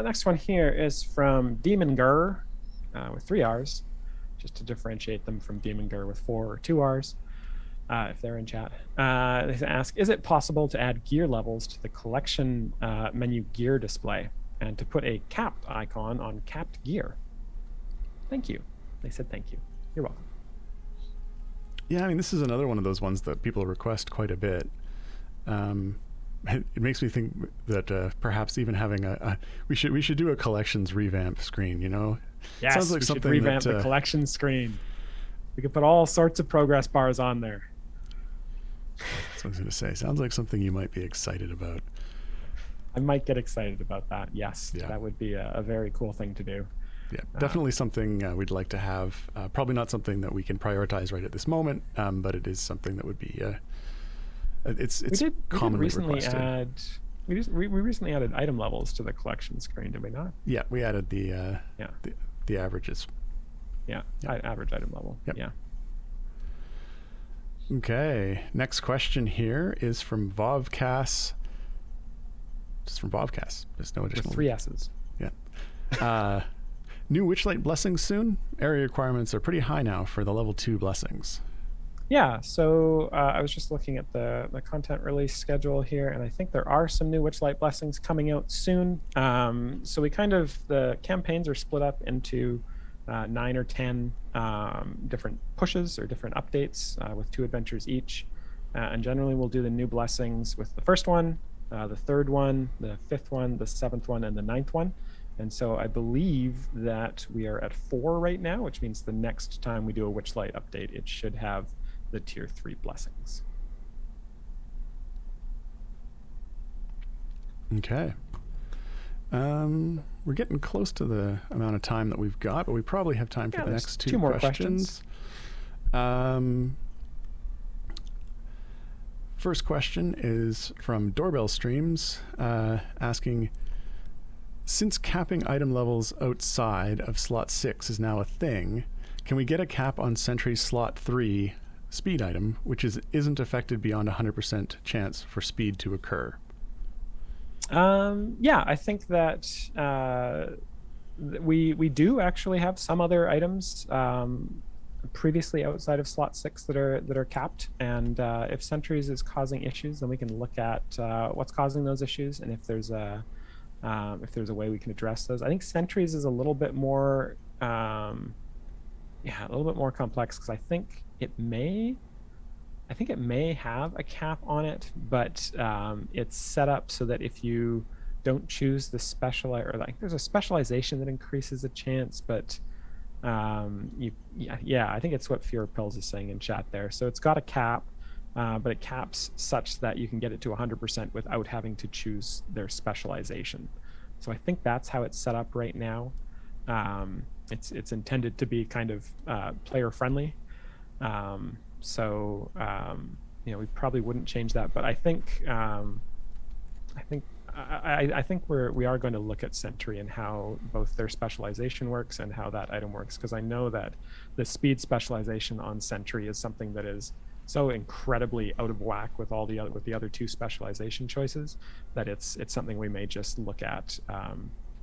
Next one here is from Demonger with 3 R's, just to differentiate them from Demonger with 4 or 2 R's. If they're in chat. They ask, is it possible to add gear levels to the collection menu gear display and to put a capped icon on capped gear? Thank you. They said thank you. You're welcome. Yeah, I mean, this is another one of those ones that people request quite a bit. It makes me think that perhaps even having we should do a collections revamp screen, you know? Yes, sounds like we something should revamp the collection screen. We could put all sorts of progress bars on there. That's what I was going to say. Sounds like something you might be excited about. I might get excited about that. Yes, yeah. That would be a very cool thing to do. Yeah, definitely something we'd like to have. Probably not something that we can prioritize right at this moment, but it is something that would be. It's commonly requested. We recently added item levels to the collection screen, did we not? Yeah, we added the averages. Yeah, average item level. Yep. Yeah. Okay, next question here is from Vovcast. Just from Vovcast. There's no additional. With 3 S's. Yeah. New Witchlight Blessings soon? Area requirements are pretty high now for the level 2 blessings. Yeah, so I was just looking at the content release schedule here, and I think there are some new Witchlight Blessings coming out soon. So the campaigns are split up into 9 or 10 different pushes or different updates with 2 adventures each. And generally we'll do the new blessings with the first one, the third one, the 5th one, the 7th one, and the 9th one. And so I believe that we are at 4 right now, which means the next time we do a Witchlight update, it should have the tier 3 blessings. Okay. We're getting close to the amount of time that we've got, but we probably have time for the next two more questions. First question is from Doorbell Streams, asking, since capping item levels outside of slot 6 is now a thing, can we get a cap on Sentry slot 3 speed item, which isn't affected beyond 100% chance for speed to occur? Yeah, I think that we do actually have some other items previously outside of slot 6 that are capped, and if Sentries is causing issues, then we can look at what's causing those issues, and if there's a way we can address those. I think Sentries is a little bit more complex, because I think it may have a cap on it, but it's set up so that if you don't choose the there's a specialization that increases the chance, but I think it's what Fear Pills is saying in chat there. So it's got a cap, but it caps such that you can get it to 100% without having to choose their specialization. So I think that's how it's set up right now. It's intended to be kind of player friendly. We probably wouldn't change that, but I think we are going to look at Sentry and how both their specialization works and how that item works, because I know that the speed specialization on Sentry is something that is so incredibly out of whack with the other two specialization choices that it's something we may just look at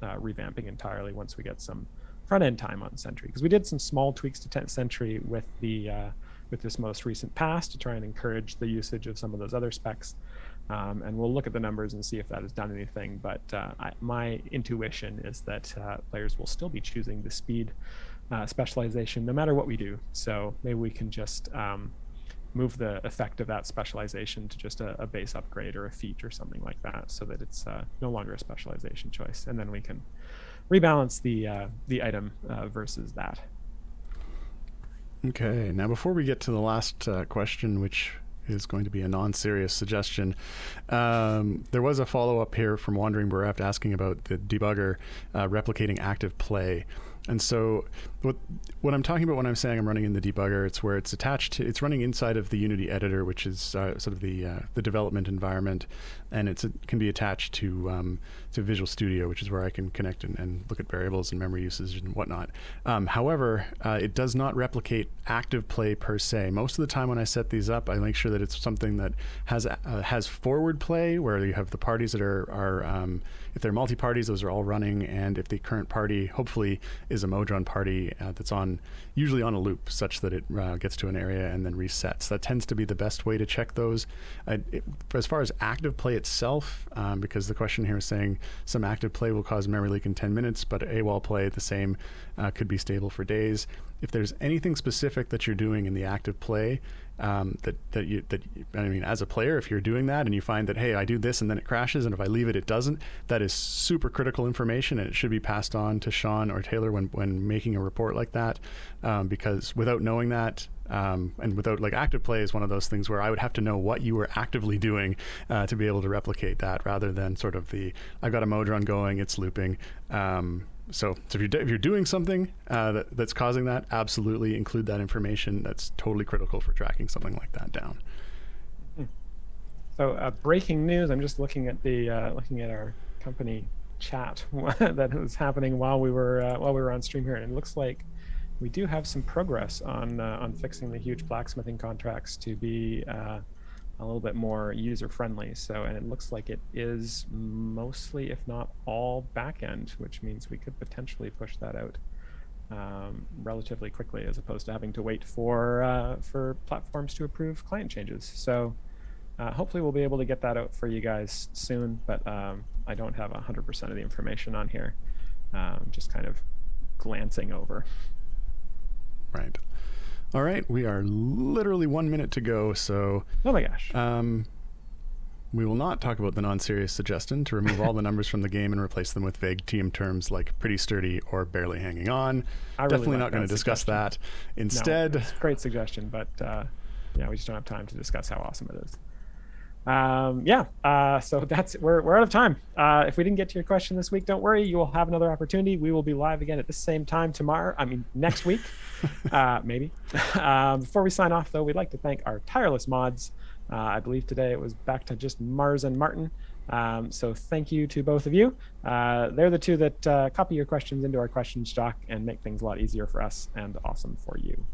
revamping entirely once we get some front end time on Sentry, because we did some small tweaks to Sentry with this most recent pass to try and encourage the usage of some of those other specs. And we'll look at the numbers and see if that has done anything. But my intuition is that players will still be choosing the speed specialization no matter what we do. So maybe we can just move the effect of that specialization to just a base upgrade or a feat or something like that, so that it's no longer a specialization choice. And then we can rebalance the item versus that. Okay, now before we get to the last question, which is going to be a non-serious suggestion, there was a follow-up here from Wandering Bereft asking about the debugger replicating active play. And so what I'm talking about when I'm saying I'm running in the debugger, it's where it's attached to, it's running inside of the Unity editor, which is sort of the development environment, and it can be attached to Visual Studio, which is where I can connect and look at variables and memory usage and whatnot. However, it does not replicate active play per se. Most of the time when I set these up, I make sure that it's something that has forward play, where you have the parties that are if they're multi-parties, those are all running, and if the current party hopefully is a Modron party that's usually on a loop, such that it gets to an area and then resets. That tends to be the best way to check those. As far as active play itself, because the question here is saying some active play will cause memory leak in 10 minutes, but AWOL play, the same, could be stable for days. If there's anything specific that you're doing in the active play, as a player, if you're doing that and you find that, hey, I do this and then it crashes, and if I leave it, it doesn't, that is super critical information, and it should be passed on to Sean or Taylor when making a report like that, because without knowing that, and without, like, active play is one of those things where I would have to know what you were actively doing to be able to replicate that, rather than sort of I've got a Modron going, it's looping. So if you're doing something that's causing that, absolutely include that information. That's totally critical for tracking something like that down. So breaking news. I'm just looking at our company chat that was happening while we were on stream here, and it looks like we do have some progress on fixing the huge blacksmithing contracts to be a little bit more user-friendly. So, and it looks like it is mostly, if not all, back-end, which means we could potentially push that out relatively quickly, as opposed to having to wait for platforms to approve client changes. So hopefully we'll be able to get that out for you guys soon, but I don't have 100% of the information on here. Just kind of glancing over. Right. All right, we are literally 1 minute to go, so... Oh my gosh. We will not talk about the non-serious suggestion to remove all the numbers from the game and replace them with vague team terms like pretty sturdy or barely hanging on. Definitely not going to discuss that. Instead... No, it's a great suggestion, but yeah, we just don't have time to discuss how awesome it is. Yeah. So we're out of time. If we didn't get to your question this week, don't worry. You will have another opportunity. We will be live again at the same time tomorrow. I mean, next week, maybe. Before we sign off, though, we'd like to thank our tireless mods. I believe today it was back to just Mars and Martin. So thank you to both of you. They're the two that copy your questions into our questions doc and make things a lot easier for us and awesome for you.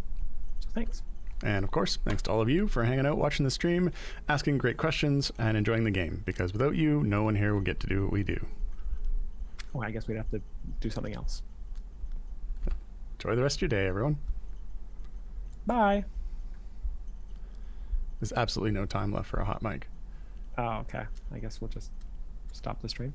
So thanks. And of course, thanks to all of you for hanging out, watching the stream, asking great questions, and enjoying the game. Because without you, no one here would get to do what we do. Well, I guess we'd have to do something else. Enjoy the rest of your day, everyone. Bye. There's absolutely no time left for a hot mic. Oh, okay. I guess we'll just stop the stream.